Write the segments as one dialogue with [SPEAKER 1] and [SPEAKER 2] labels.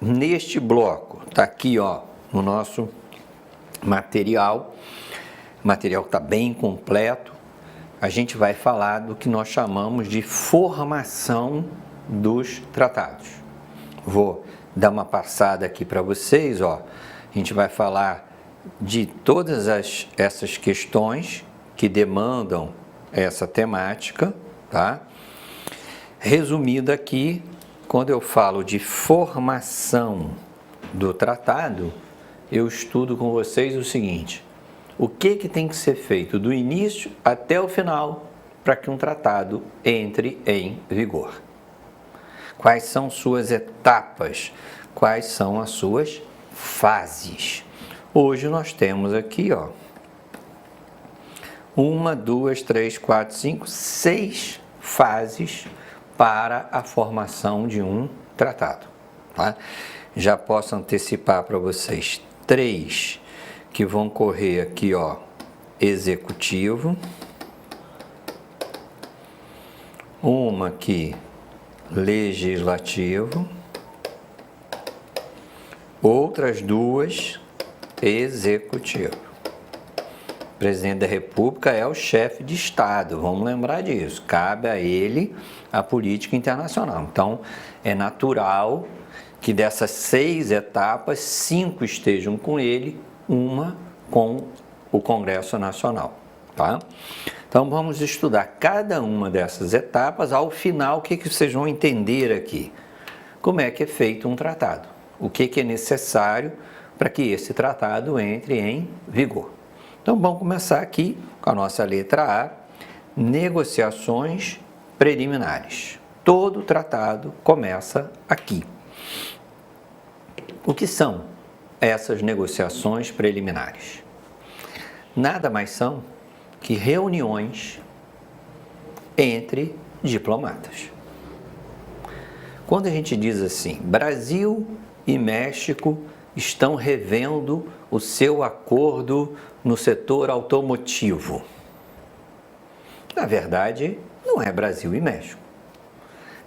[SPEAKER 1] neste bloco, está aqui ó, no nosso material, o material está bem completo, a gente vai falar do que nós chamamos de formação dos tratados. Vou dar uma passada aqui para vocês, ó. A gente vai falar de todas essas questões que demandam essa temática, tá? Resumido aqui, quando eu falo de formação do tratado, eu estudo com vocês o seguinte: o que tem que ser feito do início até o final para que um tratado entre em vigor? Quais são suas etapas? Quais são as suas fases? Hoje nós temos aqui, ó, 1, 2, 3, 4, 5, 6 fases para a formação de um tratado, tá? Já posso antecipar para vocês 3 que vão correr aqui, ó, executivo, uma aqui legislativo, outras 2 executivo. O presidente da República é o chefe de Estado, vamos lembrar disso, cabe a ele a política internacional. Então, é natural que dessas 6 etapas, 5 estejam com ele, uma com o Congresso Nacional, tá? Então, vamos estudar cada uma dessas etapas. Ao final, o que vocês vão entender aqui? Como é que é feito um tratado? O que é necessário para que esse tratado entre em vigor? Então, vamos começar aqui com a nossa letra A, negociações preliminares. Todo tratado começa aqui. O que são essas negociações preliminares? Nada mais são que reuniões entre diplomatas. Quando a gente diz assim, Brasil e México estão revendo o seu acordo no setor automotivo. Na verdade, não é Brasil e México.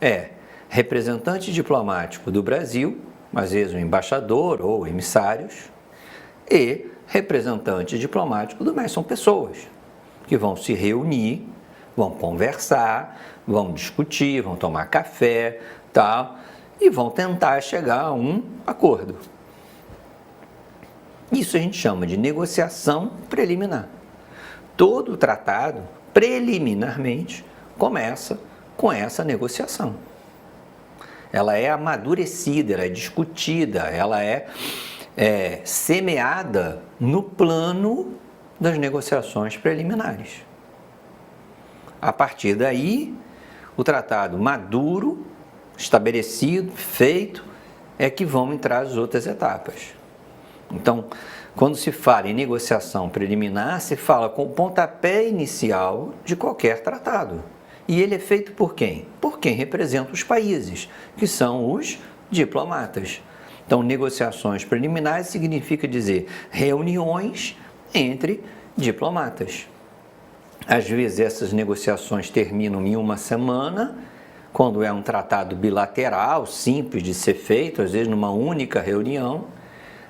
[SPEAKER 1] É representante diplomático do Brasil, às vezes um embaixador ou emissários, e representante diplomático do México. São pessoas que vão se reunir, vão conversar, vão discutir, vão tomar café, tal, e vão tentar chegar a um acordo. Isso a gente chama de negociação preliminar. Todo tratado, preliminarmente, começa com essa negociação. Ela é amadurecida, ela é discutida, ela é semeada no plano das negociações preliminares. A partir daí, o tratado maduro, estabelecido, feito, é que vão entrar as outras etapas. Então, quando se fala em negociação preliminar, se fala com o pontapé inicial de qualquer tratado. E ele é feito por quem? Por quem representa os países, que são os diplomatas. Então, negociações preliminares significa dizer reuniões entre diplomatas. Às vezes, essas negociações terminam em uma semana, quando é um tratado bilateral, simples de ser feito, às vezes numa única reunião.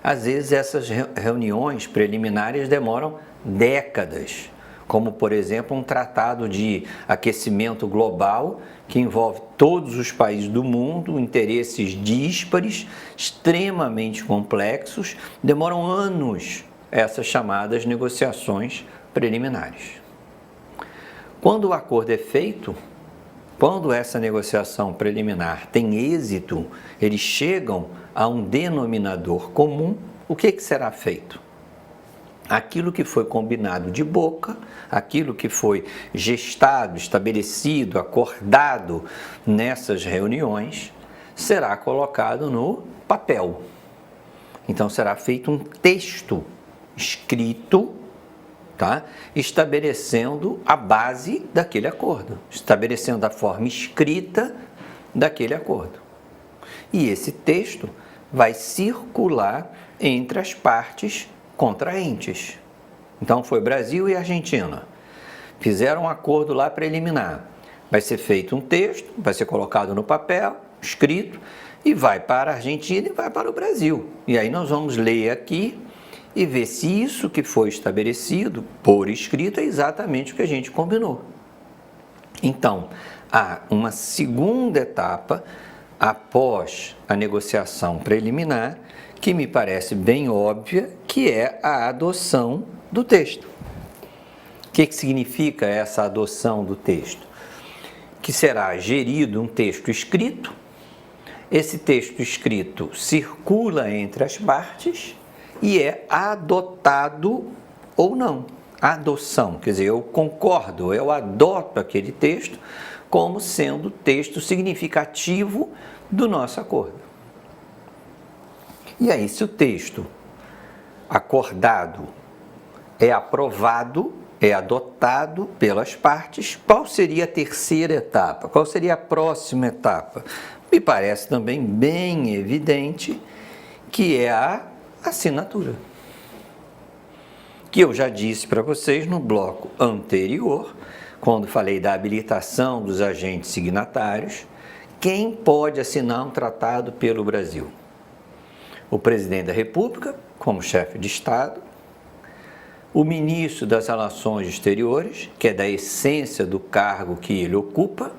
[SPEAKER 1] Às vezes essas reuniões preliminares demoram décadas, como por exemplo um tratado de aquecimento global que envolve todos os países do mundo, interesses díspares, extremamente complexos, demoram anos essas chamadas negociações preliminares. Quando o acordo é feito, quando essa negociação preliminar tem êxito, eles chegam a um denominador comum, o que será feito? Aquilo que foi combinado de boca, aquilo que foi gestado, estabelecido, acordado nessas reuniões, será colocado no papel. Então será feito um texto escrito, tá? Estabelecendo a base daquele acordo, estabelecendo a forma escrita daquele acordo. E esse texto vai circular entre as partes contraentes. Então foi Brasil e Argentina. Fizeram um acordo lá preliminar. Vai ser feito um texto, vai ser colocado no papel, escrito, e vai para a Argentina e vai para o Brasil. E aí nós vamos ler aqui e ver se isso que foi estabelecido por escrito é exatamente o que a gente combinou. Então, há uma segunda etapa após a negociação preliminar, que me parece bem óbvia, que é a adoção do texto. O que significa essa adoção do texto? Que será gerido um texto escrito, esse texto escrito circula entre as partes e é adotado ou não. Adoção, quer dizer, eu concordo, eu adoto aquele texto como sendo texto significativo do nosso acordo. E aí, se o texto acordado é aprovado, é adotado pelas partes, qual seria a terceira etapa? Qual seria a próxima etapa? Me parece também bem evidente que é a assinatura. Que eu já disse para vocês no bloco anterior, quando falei da habilitação dos agentes signatários, quem pode assinar um tratado pelo Brasil? O presidente da República, como chefe de Estado, o ministro das Relações Exteriores, que é da essência do cargo que ele ocupa,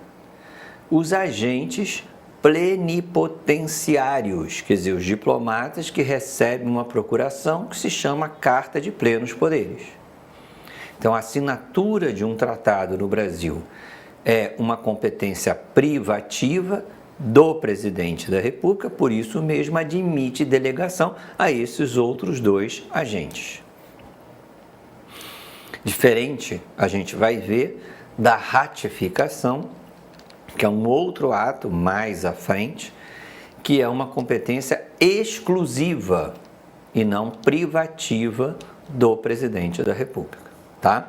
[SPEAKER 1] os agentes plenipotenciários, quer dizer, os diplomatas que recebem uma procuração que se chama Carta de Plenos Poderes. Então, a assinatura de um tratado no Brasil é uma competência privativa do presidente da República, por isso mesmo admite delegação a esses outros dois agentes. Diferente, a gente vai ver da ratificação, que é um outro ato mais à frente, que é uma competência exclusiva e não privativa do presidente da República, tá?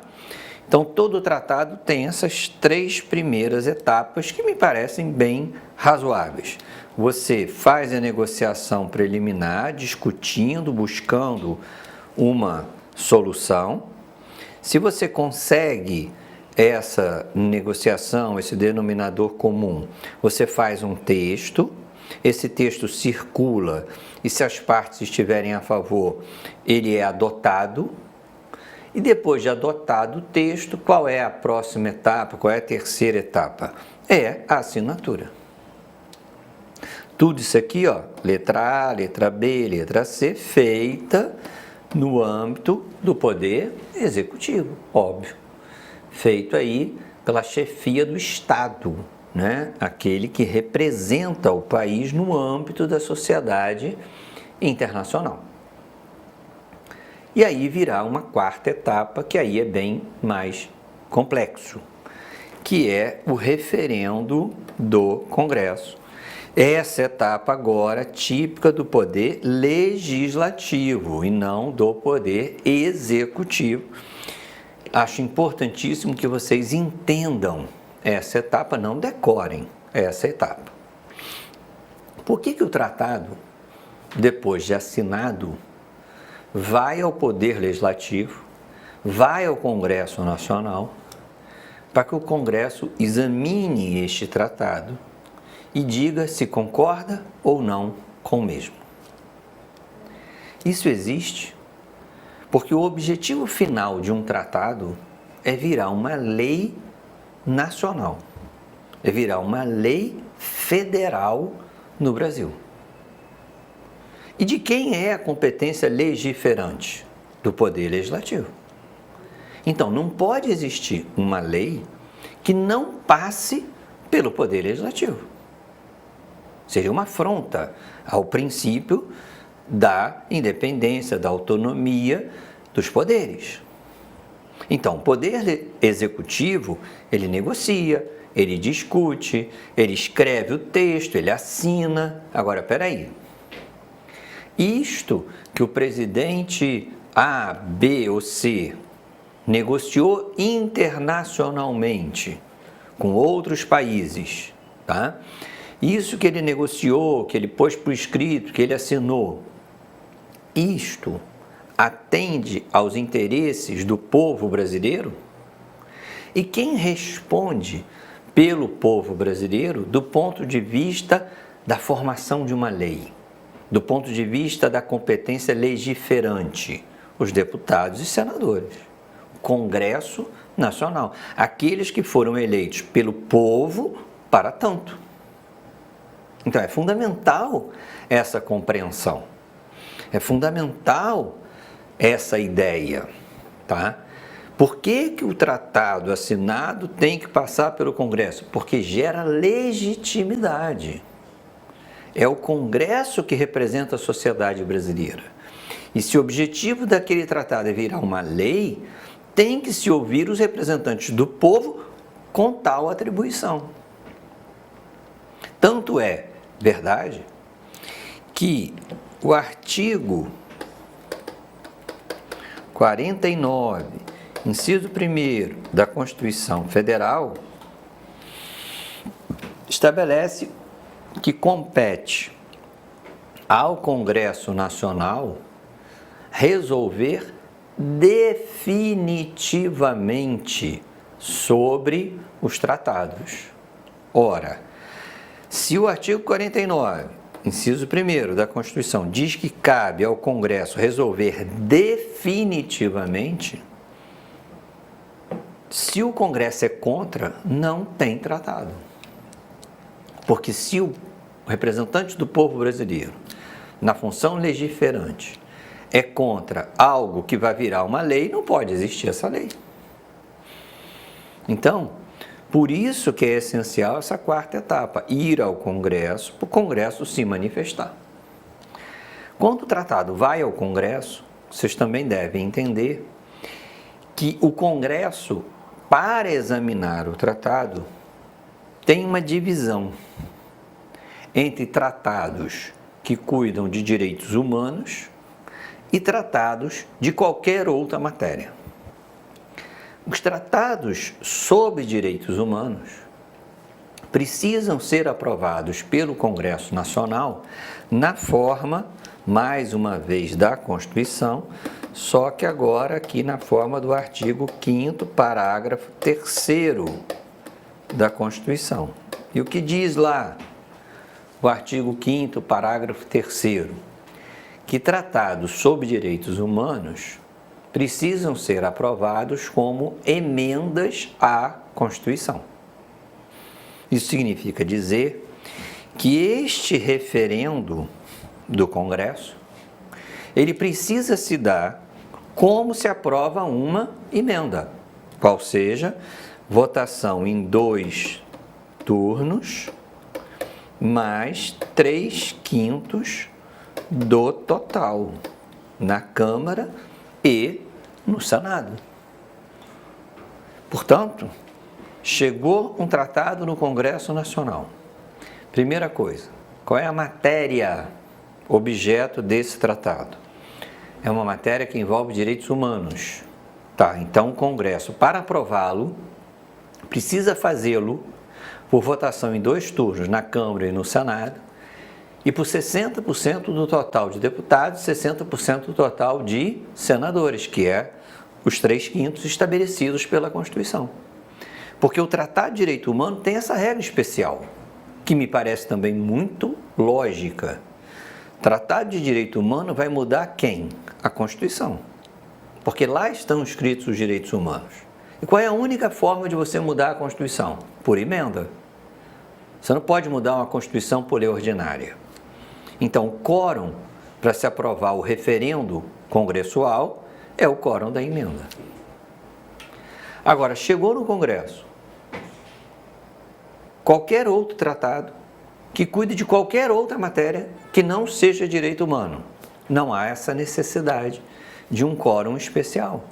[SPEAKER 1] Então, todo o tratado tem essas três primeiras etapas que me parecem bem razoáveis. Você faz a negociação preliminar, discutindo, buscando uma solução. Se você consegue essa negociação, esse denominador comum, você faz um texto, esse texto circula e, se as partes estiverem a favor, ele é adotado. E depois de adotado o texto, qual é a próxima etapa, qual é a terceira etapa? É a assinatura. Tudo isso aqui, ó, letra A, letra B, letra C, feita no âmbito do poder executivo, óbvio. Feito aí pela chefia do Estado, né? Aquele que representa o país no âmbito da sociedade internacional. E aí virá uma quarta etapa, que aí é bem mais complexo, que é o referendo do Congresso. Essa etapa agora típica do poder legislativo e não do poder executivo. Acho importantíssimo que vocês entendam essa etapa, não decorem essa etapa. Por que o tratado, depois de assinado, vai ao Poder Legislativo, vai ao Congresso Nacional, para que o Congresso examine este tratado e diga se concorda ou não com o mesmo? Isso existe porque o objetivo final de um tratado é virar uma lei nacional, é virar uma lei federal no Brasil. E de quem é a competência legiferante? Do Poder Legislativo. Então, não pode existir uma lei que não passe pelo Poder Legislativo. Seria uma afronta ao princípio da independência, da autonomia dos poderes. Então, o Poder Executivo, ele negocia, ele discute, ele escreve o texto, ele assina. Agora, espera aí. Isto que o presidente A, B ou C negociou internacionalmente com outros países, tá? Isso que ele negociou, que ele pôs por escrito, que ele assinou, isto atende aos interesses do povo brasileiro? E quem responde pelo povo brasileiro do ponto de vista da formação de uma lei, do ponto de vista da competência legiferante, os deputados e senadores, o Congresso Nacional, aqueles que foram eleitos pelo povo para tanto. Então é fundamental essa compreensão, é fundamental essa ideia, tá? Por que o tratado assinado tem que passar pelo Congresso? Porque gera legitimidade. É o Congresso que representa a sociedade brasileira. E se o objetivo daquele tratado é virar uma lei, tem que se ouvir os representantes do povo com tal atribuição. Tanto é verdade que o artigo 49, inciso 1º da Constituição Federal, estabelece que compete ao Congresso Nacional resolver definitivamente sobre os tratados. Ora, se o artigo 49, inciso 1º da Constituição, diz que cabe ao Congresso resolver definitivamente, se o Congresso é contra, não tem tratado. Porque se o representante do povo brasileiro, na função legiferante, é contra algo que vai virar uma lei, não pode existir essa lei. Então, por isso que é essencial essa quarta etapa, ir ao Congresso, para o Congresso se manifestar. Quando o tratado vai ao Congresso, vocês também devem entender que o Congresso, para examinar o tratado, tem uma divisão entre tratados que cuidam de direitos humanos e tratados de qualquer outra matéria. Os tratados sobre direitos humanos precisam ser aprovados pelo Congresso Nacional na forma, mais uma vez, da Constituição, só que agora aqui na forma do artigo 5º, parágrafo 3º da Constituição. E o que diz lá o artigo 5º, parágrafo 3º? Que tratados sobre direitos humanos precisam ser aprovados como emendas à Constituição. Isso significa dizer que este referendo do Congresso, ele precisa se dar como se aprova uma emenda, qual seja, votação em 2 turnos, mais 3/5 do total, na Câmara e no Senado. Portanto, chegou um tratado no Congresso Nacional. Primeira coisa, qual é a matéria objeto desse tratado? É uma matéria que envolve direitos humanos. Tá, então o Congresso, para aprová-lo, precisa fazê-lo por votação em 2 turnos, na Câmara e no Senado, e por 60% do total de deputados, 60% do total de senadores, que é os 3/5 estabelecidos pela Constituição. Porque o Tratado de Direito Humano tem essa regra especial, que me parece também muito lógica. Tratado de Direito Humano vai mudar quem? A Constituição. Porque lá estão escritos os direitos humanos. E qual é a única forma de você mudar a Constituição? Por emenda. Você não pode mudar uma Constituição por lei ordinária. Então, o quórum para se aprovar o referendo congressual é o quórum da emenda. Agora, chegou no Congresso qualquer outro tratado que cuide de qualquer outra matéria que não seja direito humano. Não há essa necessidade de um quórum especial.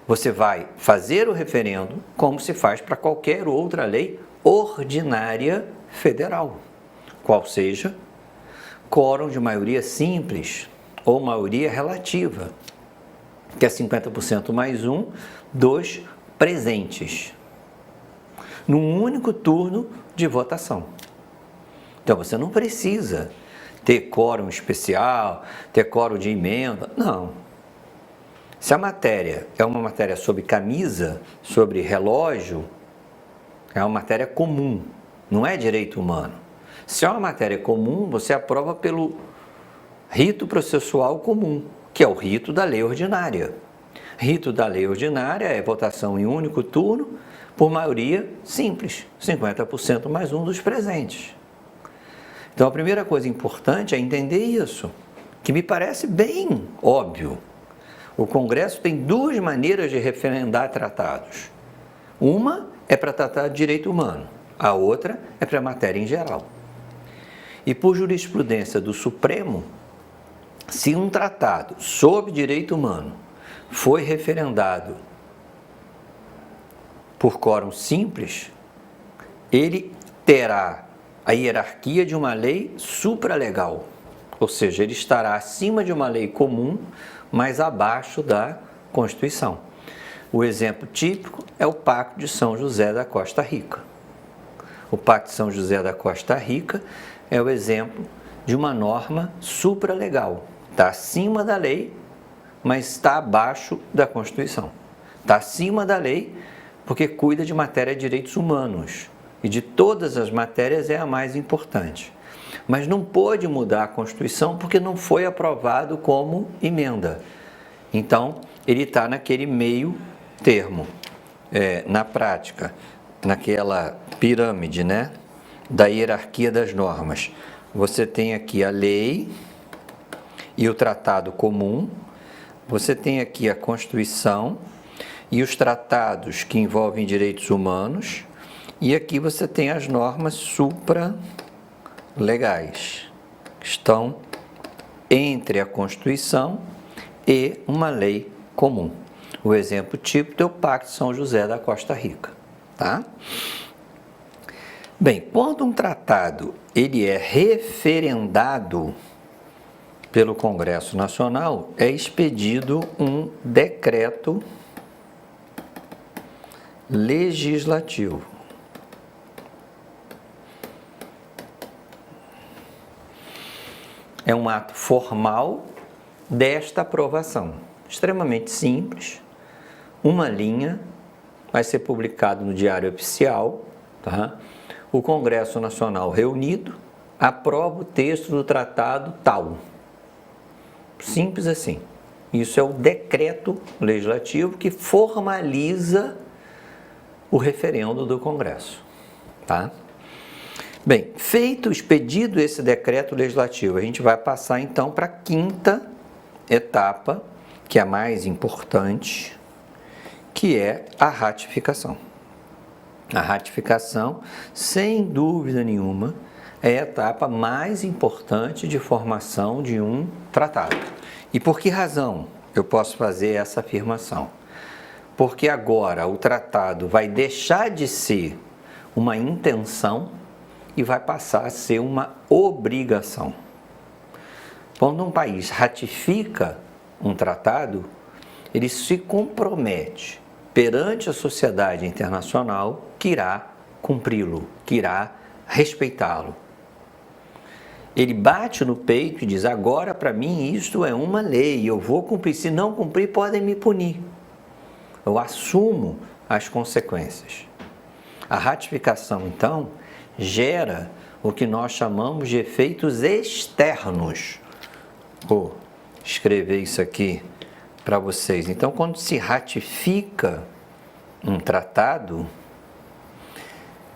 [SPEAKER 1] Você vai fazer o referendo como se faz para qualquer outra lei ordinária federal, qual seja quórum de maioria simples ou maioria relativa, que é 50% mais 1 dos presentes, num único turno de votação. Então você não precisa ter quórum especial, ter quórum de emenda, não. Se a matéria é uma matéria sobre camisa, sobre relógio, é uma matéria comum, não é direito humano. Se é uma matéria comum, você aprova pelo rito processual comum, que é o rito da lei ordinária. Rito da lei ordinária é votação em único turno, por maioria simples, 50% mais um dos presentes. Então, a primeira coisa importante é entender isso, que me parece bem óbvio. O Congresso tem duas maneiras de referendar tratados. Uma é para tratar de direito humano, a outra é para matéria em geral. E por jurisprudência do Supremo, se um tratado sobre direito humano foi referendado por quórum simples, ele terá a hierarquia de uma lei supralegal, ou seja, ele estará acima de uma lei comum, mas abaixo da Constituição. O exemplo típico é o Pacto de São José da Costa Rica. O Pacto de São José da Costa Rica é o exemplo de uma norma supralegal. Está acima da lei, mas está abaixo da Constituição. Está acima da lei porque cuida de matéria de direitos humanos. E de todas as matérias é a mais importante. Mas não pôde mudar a Constituição porque não foi aprovado como emenda. Então, ele está naquele meio termo. Na prática, naquela pirâmide, né, da hierarquia das normas. Você tem aqui a lei e o tratado comum, você tem aqui a Constituição e os tratados que envolvem direitos humanos, e aqui você tem as normas supralegais, que estão entre a Constituição e uma lei comum. O exemplo típico é o Pacto de São José da Costa Rica, tá? Bem, quando um tratado ele é referendado pelo Congresso Nacional, é expedido um decreto legislativo. É um ato formal desta aprovação, extremamente simples, uma linha, vai ser publicado no Diário Oficial, tá? O Congresso Nacional reunido aprova o texto do tratado tal. Simples assim. Isso é o decreto legislativo que formaliza o referendo do Congresso, tá? Bem, expedido esse decreto legislativo, a gente vai passar então para a quinta etapa, que é a mais importante, que é a ratificação. A ratificação, sem dúvida nenhuma, é a etapa mais importante de formação de um tratado. E por que razão eu posso fazer essa afirmação? Porque agora o tratado vai deixar de ser uma intenção e vai passar a ser uma obrigação. Quando um país ratifica um tratado, ele se compromete perante a sociedade internacional que irá cumpri-lo, que irá respeitá-lo. Ele bate no peito e diz: agora para mim isto é uma lei, eu vou cumprir, se não cumprir podem me punir. Eu assumo as consequências. A ratificação, então, gera o que nós chamamos de efeitos externos. Vou escrever isso aqui para vocês. Então, quando se ratifica um tratado,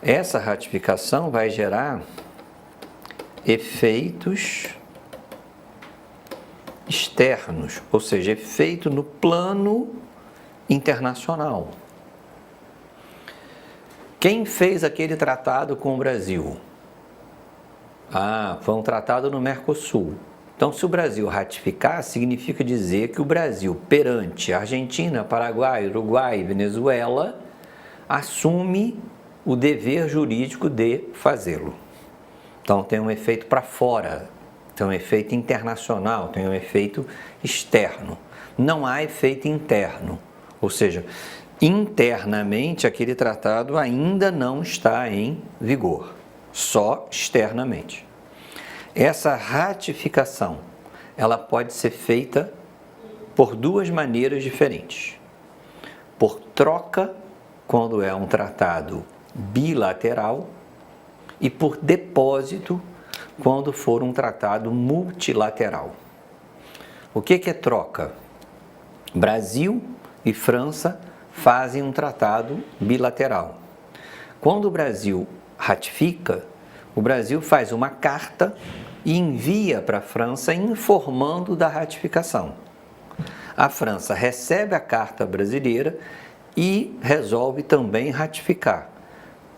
[SPEAKER 1] essa ratificação vai gerar efeitos externos, ou seja, efeito no plano internacional. Quem fez aquele tratado com o Brasil? Foi um tratado no Mercosul. Então, se o Brasil ratificar, significa dizer que o Brasil, perante Argentina, Paraguai, Uruguai e Venezuela, assume o dever jurídico de fazê-lo. Então, tem um efeito para fora, tem um efeito internacional, tem um efeito externo. Não há efeito interno, ou seja, internamente aquele tratado ainda não está em vigor, só externamente. Essa ratificação, ela pode ser feita por duas maneiras diferentes. Por troca, quando é um tratado bilateral, e por depósito, quando for um tratado multilateral. O que é troca? Brasil e França fazem um tratado bilateral. Quando o Brasil ratifica, o Brasil faz uma carta e envia para a França informando da ratificação. A França recebe a carta brasileira e resolve também ratificar.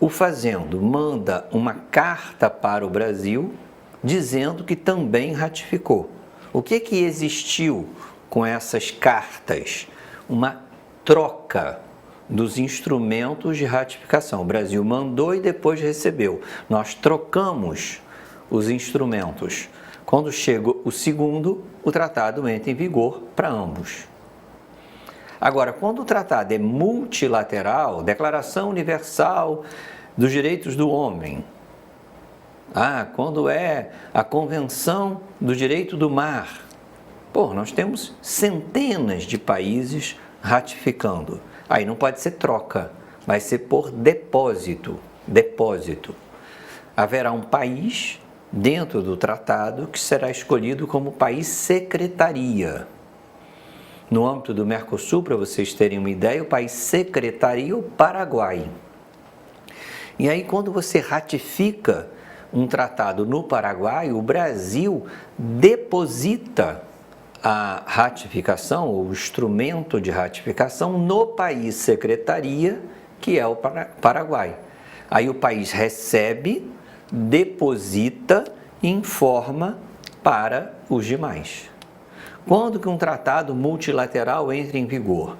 [SPEAKER 1] O fazendo manda uma carta para o Brasil dizendo que também ratificou. O que existiu com essas cartas? Uma troca dos instrumentos de ratificação. O Brasil mandou e depois recebeu. Nós trocamos os instrumentos. Quando chega o segundo, o tratado entra em vigor para ambos. Agora, quando o tratado é multilateral, Declaração Universal dos Direitos do Homem, quando é a Convenção do Direito do Mar, nós temos centenas de países ratificando. Aí não pode ser troca, vai ser por depósito. Haverá um país dentro do tratado que será escolhido como país secretaria. No âmbito do Mercosul, para vocês terem uma ideia, o país secretaria é o Paraguai. E aí, quando você ratifica um tratado no Paraguai, o Brasil deposita a ratificação, o instrumento de ratificação, no país secretaria, que é o Paraguai. Aí o país recebe, deposita e informa para os demais. Quando que um tratado multilateral entra em vigor?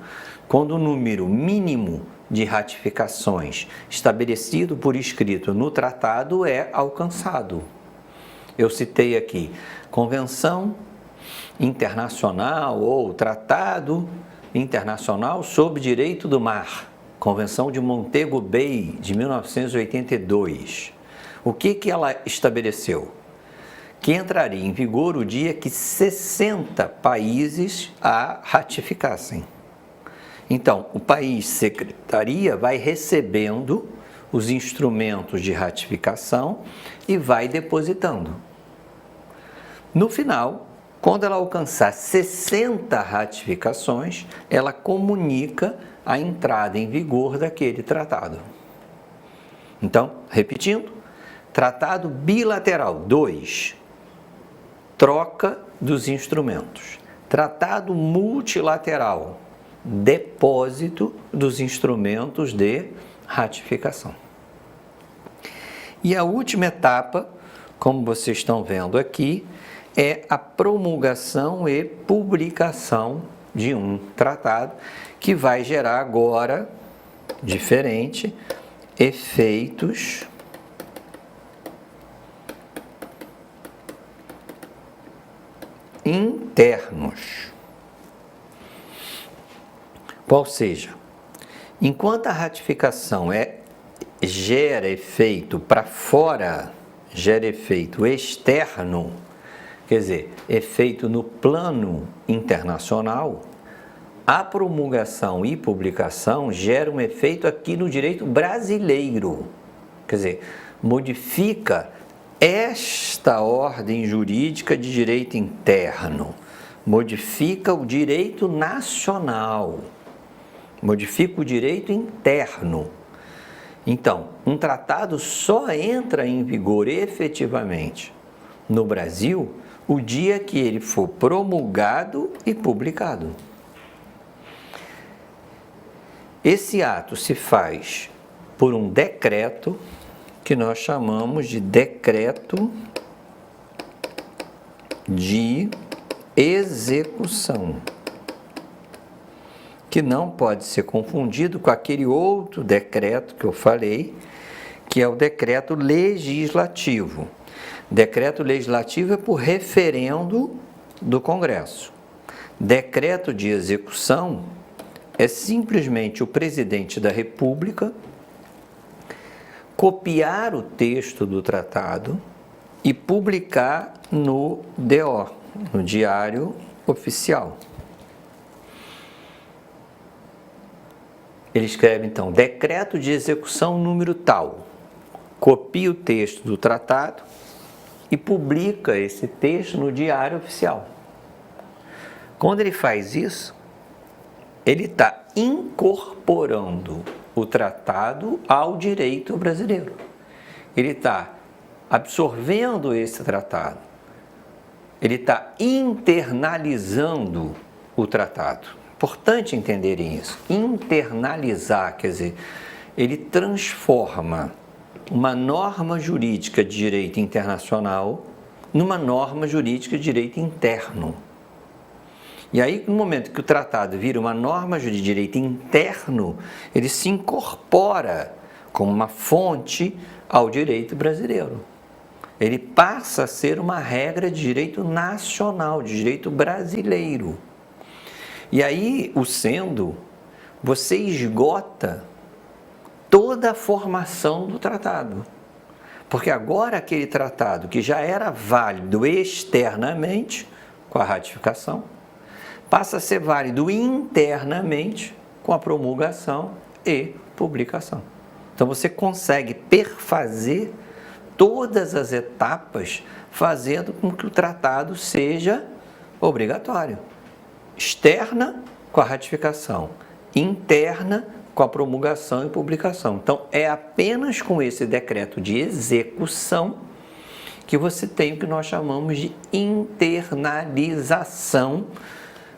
[SPEAKER 1] Quando o número mínimo de ratificações estabelecido por escrito no tratado é alcançado. Eu citei aqui Convenção Internacional ou Tratado Internacional sobre Direito do Mar, Convenção de Montego Bay, de 1982. O que ela estabeleceu? Que entraria em vigor o dia que 60 países a ratificassem. Então, o país secretaria vai recebendo os instrumentos de ratificação e vai depositando. No final, quando ela alcançar 60 ratificações, ela comunica a entrada em vigor daquele tratado. Então, repetindo, tratado bilateral 2, troca dos instrumentos. Tratado multilateral, depósito dos instrumentos de ratificação. E a última etapa, como vocês estão vendo aqui, é a promulgação e publicação de um tratado que vai gerar agora, diferente, efeitos internos. Qual seja, enquanto a ratificação gera efeito para fora, gera efeito externo, quer dizer, efeito no plano internacional, a promulgação e publicação gera um efeito aqui no direito brasileiro, quer dizer, modifica esta ordem jurídica de direito interno, modifica o direito nacional, modifica o direito interno. Então, um tratado só entra em vigor efetivamente no Brasil o dia que ele for promulgado e publicado. Esse ato se faz por um decreto que nós chamamos de decreto de execução, que não pode ser confundido com aquele outro decreto que eu falei, que é o decreto legislativo. Decreto legislativo é por referendo do Congresso. Decreto de execução é simplesmente o presidente da República copiar o texto do tratado e publicar no DO, no Diário Oficial. Ele escreve, então, decreto de execução número tal, copia o texto do tratado e publica esse texto no Diário Oficial. Quando ele faz isso, ele está incorporando o tratado ao direito brasileiro. Ele está absorvendo esse tratado. Ele está internalizando o tratado. Importante entenderem isso. Internalizar, quer dizer, ele transforma uma norma jurídica de direito internacional numa norma jurídica de direito interno. E aí, no momento que o tratado vira uma norma de direito interno, ele se incorpora como uma fonte ao direito brasileiro. Ele passa a ser uma regra de direito nacional, de direito brasileiro. E aí, o sendo, você esgota toda a formação do tratado. Porque agora aquele tratado que já era válido externamente, com a ratificação, passa a ser válido internamente com a promulgação e publicação. Então você consegue perfazer todas as etapas, fazendo com que o tratado seja obrigatório. Externa com a ratificação, interna com a promulgação e publicação. Então é apenas com esse decreto de execução que você tem o que nós chamamos de internalização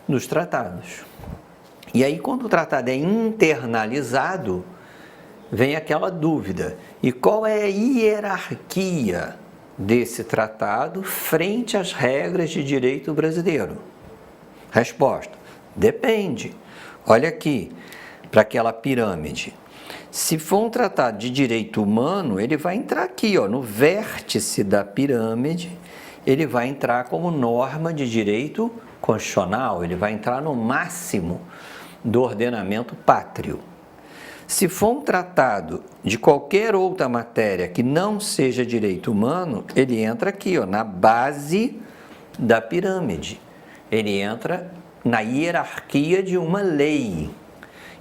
[SPEAKER 1] dos tratados. E aí, quando o tratado é internalizado, vem aquela dúvida: e qual é a hierarquia desse tratado frente às regras de direito brasileiro? Resposta: depende. Olha aqui, para aquela pirâmide. Se for um tratado de direito humano, ele vai entrar aqui, ó, no vértice da pirâmide, ele vai entrar como norma de direito constitucional, ele vai entrar no máximo do ordenamento pátrio. Se for um tratado de qualquer outra matéria que não seja direito humano, ele entra aqui, ó, na base da pirâmide. Ele entra na hierarquia de uma lei.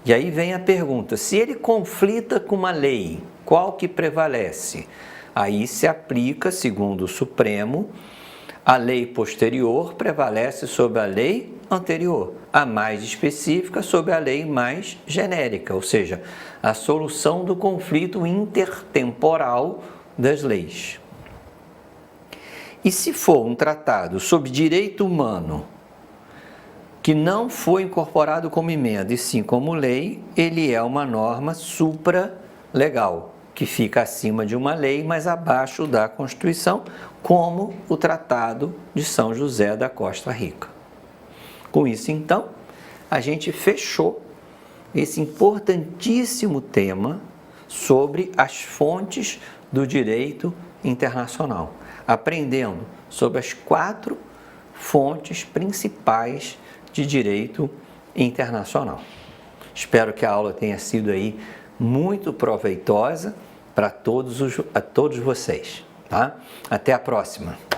[SPEAKER 1] E aí vem a pergunta: se ele conflita com uma lei, qual que prevalece? Aí se aplica, segundo o Supremo, a lei posterior prevalece sobre a lei anterior, a mais específica sobre a lei mais genérica, ou seja, a solução do conflito intertemporal das leis. E se for um tratado sobre direito humano que não foi incorporado como emenda e sim como lei, ele é uma norma supralegal, que fica acima de uma lei, mas abaixo da Constituição, como o Tratado de São José da Costa Rica. Com isso, então, a gente fechou esse importantíssimo tema sobre as fontes do direito internacional, aprendendo sobre as 4 fontes principais de direito internacional. Espero que a aula tenha sido aí muito proveitosa para todos vocês, tá? Até a próxima!